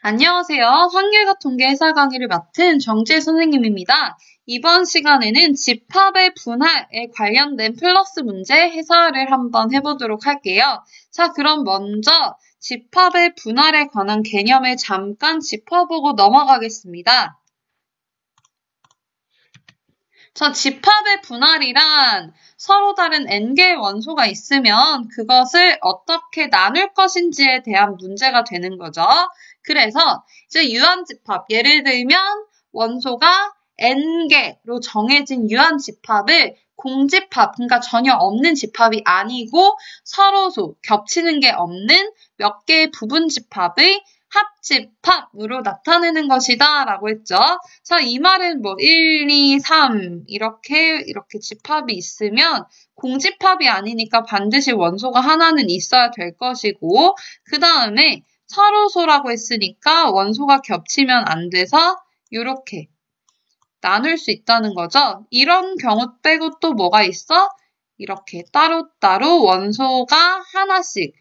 안녕하세요. 확률과 통계 해설 강의를 맡은 정지혜 선생님입니다. 이번 시간에는 집합의 분할에 관련된 플러스 문제 해설을 한번 해보도록 할게요. 자, 그럼 먼저 집합의 분할에 관한 개념을 잠깐 짚어보고 넘어가겠습니다. 자, 집합의 분할이란 서로 다른 n개의 원소가 있으면 그것을 어떻게 나눌 것인지에 대한 문제가 되는 거죠. 그래서 이제 유한집합, 예를 들면 원소가 n개로 정해진 유한집합을 공집합, 그러니까 전혀 없는 집합이 아니고 서로소, 겹치는 게 없는 몇 개의 부분집합의 합집합으로 나타내는 것이다 라고 했죠. 자, 이 말은 뭐 1, 2, 3 이렇게 집합이 있으면 공집합이 아니니까 반드시 원소가 하나는 있어야 될 것이고, 그 다음에 서로소라고 했으니까 원소가 겹치면 안 돼서 이렇게 나눌 수 있다는 거죠. 이런 경우 빼고 또 뭐가 있어? 이렇게 따로따로 원소가 하나씩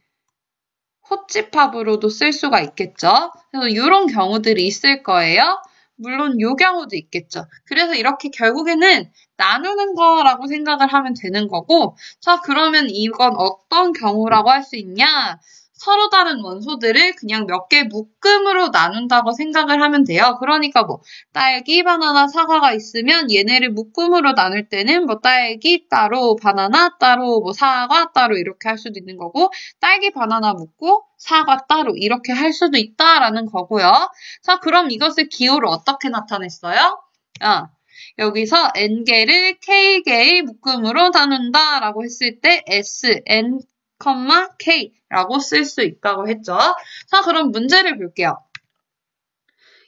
호집합으로도 쓸 수가 있겠죠. 그래서 이런 경우들이 있을 거예요. 물론 이 경우도 있겠죠. 그래서 이렇게 결국에는 나누는 거라고 생각을 하면 되는 거고, 자, 그러면 이건 어떤 경우라고 할 수 있냐? 서로 다른 원소들을 그냥 몇 개 묶음으로 나눈다고 생각을 하면 돼요. 그러니까 뭐 딸기, 바나나, 사과가 있으면 얘네를 묶음으로 나눌 때는 뭐 딸기 따로, 바나나 따로, 뭐 사과 따로 이렇게 할 수도 있는 거고, 딸기, 바나나 묶고 사과 따로 이렇게 할 수도 있다라는 거고요. 자, 그럼 이것을 기호로 어떻게 나타냈어요? 여기서 n개를 k개의 묶음으로 나눈다라고 했을 때 s, n, K라고 쓸 수 있다고 했죠. 자, 그럼 문제를 볼게요.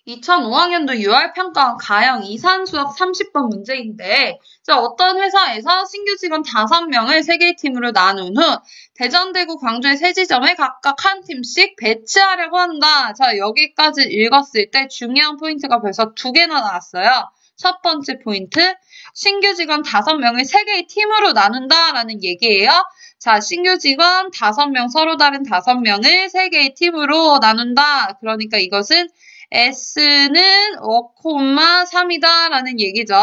2005학년도 6월 평가원 가형 이산수학 30번 문제인데, 자, 어떤 회사에서 신규 직원 5명을 3개의 팀으로 나눈 후 대전, 대구, 광주의 3지점에 각각 한 팀씩 배치하려고 한다. 자, 여기까지 읽었을 때 중요한 포인트가 벌써 2개나 나왔어요. 첫 번째 포인트, 신규 직원 5명을 3개의 팀으로 나눈다라는 얘기예요. 자, 신규 직원 5명, 서로 다른 5명을 3개의 팀으로 나눈다. 그러니까 이것은 S는 5,3이다 라는 얘기죠.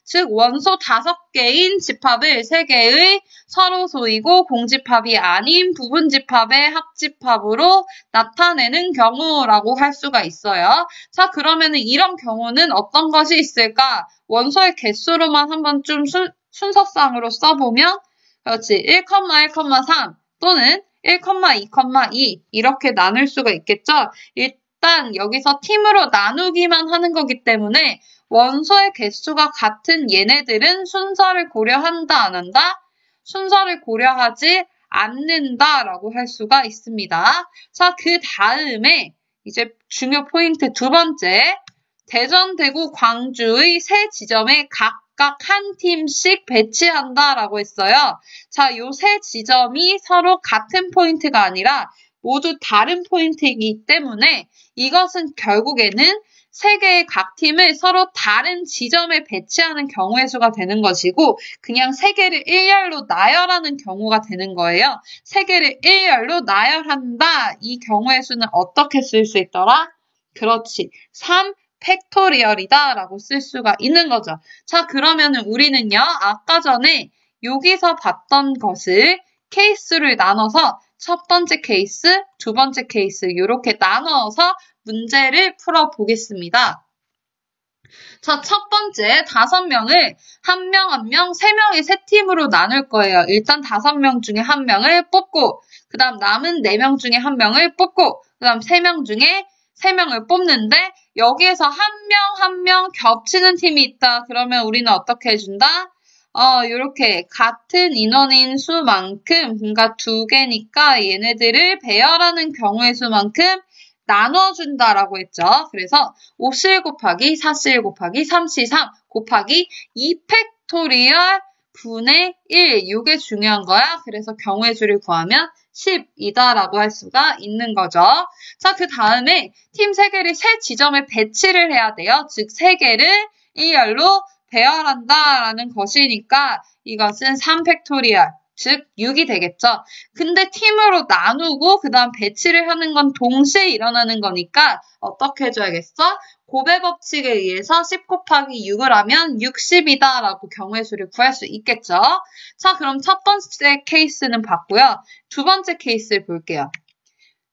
즉 원소 5개인 집합을 3개의 서로소이고 공집합이 아닌 부분집합의 합집합으로 나타내는 경우라고 할 수가 있어요. 자, 그러면 이런 경우는 어떤 것이 있을까? 원소의 개수로만 한번 좀 순서상으로 써보면, 그렇지, 1,1,3 또는 1,2,2 이렇게 나눌 수가 있겠죠. 일단 여기서 팀으로 나누기만 하는 거기 때문에 원소의 개수가 같은 얘네들은 순서를 고려한다, 안 한다? 순서를 고려하지 않는다라고 할 수가 있습니다. 자, 그 다음에 이제 중요 포인트 2번째, 대전, 대구, 광주의 3지점에 각각 한 팀씩 배치한다라고 했어요. 자, 요 3지점이 서로 같은 포인트가 아니라 모두 다른 포인트이기 때문에 이것은 결국에는 3개의 각 팀을 서로 다른 지점에 배치하는 경우의 수가 되는 것이고, 그냥 3개를 일렬로 나열하는 경우가 되는 거예요. 3개를 일렬로 나열한다. 이 경우의 수는 어떻게 쓸 수 있더라? 그렇지. 3 팩토리얼이다 라고 쓸 수가 있는 거죠. 자, 그러면은 우리는요, 아까 전에 여기서 봤던 것을 케이스를 나눠서 첫 번째 케이스, 두 번째 케이스 이렇게 나눠서 문제를 풀어보겠습니다. 자, 첫 번째 5명을 한 명 한 명 3명의 3팀으로 나눌 거예요. 일단 5명 중에 1명을 뽑고, 그 다음 남은 4명 중에 1명을 뽑고, 그 다음 3명 중에 3명을 뽑는데, 여기에서 한 명 겹치는 팀이 있다. 그러면 우리는 어떻게 해준다? 요렇게 같은 인원인 수만큼, 그러니까 2개니까 얘네들을 배열하는 경우의 수만큼 나눠준다라고 했죠. 그래서 5실 곱하기 4실 곱하기 3실 3 곱하기 2팩토리얼 분의 1. 이게 중요한 거야. 그래서 경우의 수를 구하면 10이다라고 할 수가 있는 거죠. 자, 그 다음에 팀 3개를 3지점에 배치를 해야 돼요. 즉 3개를 일렬로 배열한다라는 것이니까 이것은 3팩토리얼 즉 6이 되겠죠. 근데 팀으로 나누고 그 다음 배치를 하는 건 동시에 일어나는 거니까 어떻게 해줘야겠어? 곱의 법칙에 의해서 10 곱하기 6을 하면 60이다 라고 경우의 수를 구할 수 있겠죠. 자, 그럼 첫 번째 케이스는 봤고요. 두 번째 케이스를 볼게요.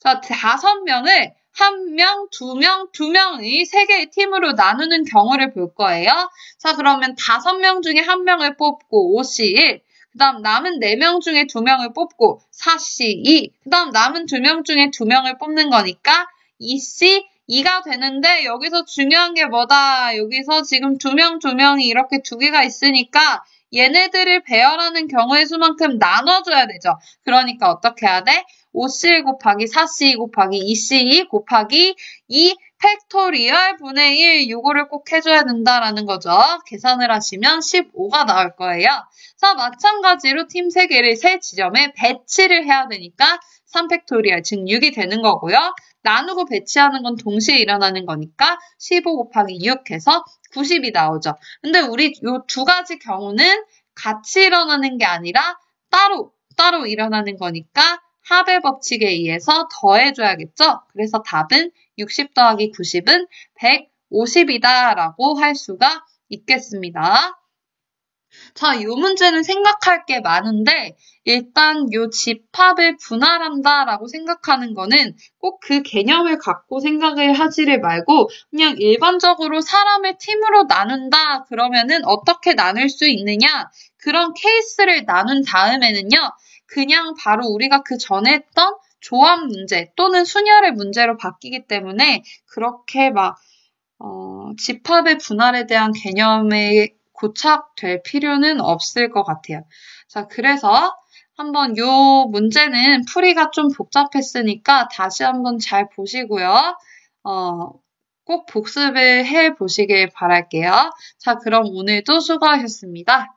자, 5명을 1명, 2명, 2명의 3개의 팀으로 나누는 경우를 볼 거예요. 자, 그러면 5명 중에 1명을 뽑고 5C1, 그 다음 남은 4명 중에 2명을 뽑고 4C2, 그 다음 남은 2명 중에 2명을 뽑는 거니까 2C2가 되는데 여기서 중요한 게 뭐다? 여기서 지금 2명이 이렇게 2개가 있으니까 얘네들을 배열하는 경우의 수만큼 나눠줘야 되죠. 그러니까 어떻게 해야 돼? 5C1 곱하기 4C2 곱하기 2C2 곱하기 2 팩토리얼 분의 1 요거를 꼭 해줘야 된다라는 거죠. 계산을 하시면 15가 나올 거예요. 자, 마찬가지로 팀 3개를 세 지점에 배치를 해야 되니까 3팩토리얼 즉 6이 되는 거고요. 나누고 배치하는 건 동시에 일어나는 거니까 15 곱하기 6 해서 90이 나오죠. 근데 우리 요 두 가지 경우는 같이 일어나는 게 아니라 따로 일어나는 거니까 합의 법칙에 의해서 더해줘야겠죠? 그래서 답은 60 더하기 90은 150이다 라고 할 수가 있겠습니다. 자, 이 문제는 생각할 게 많은데 일단 이 집합을 분할한다 라고 생각하는 거는 꼭 그 개념을 갖고 생각을 하지를 말고 그냥 일반적으로 사람을 팀으로 나눈다 그러면은 어떻게 나눌 수 있느냐 그런 케이스를 나눈 다음에는요 그냥 바로 우리가 그 전에 했던 조합 문제 또는 순열의 문제로 바뀌기 때문에 그렇게 막 집합의 분할에 대한 개념에 고착될 필요는 없을 것 같아요. 자, 그래서 한번 요 문제는 풀이가 좀 복잡했으니까 다시 한번 잘 보시고요. 꼭 복습을 해 보시길 바랄게요. 자, 그럼 오늘도 수고하셨습니다.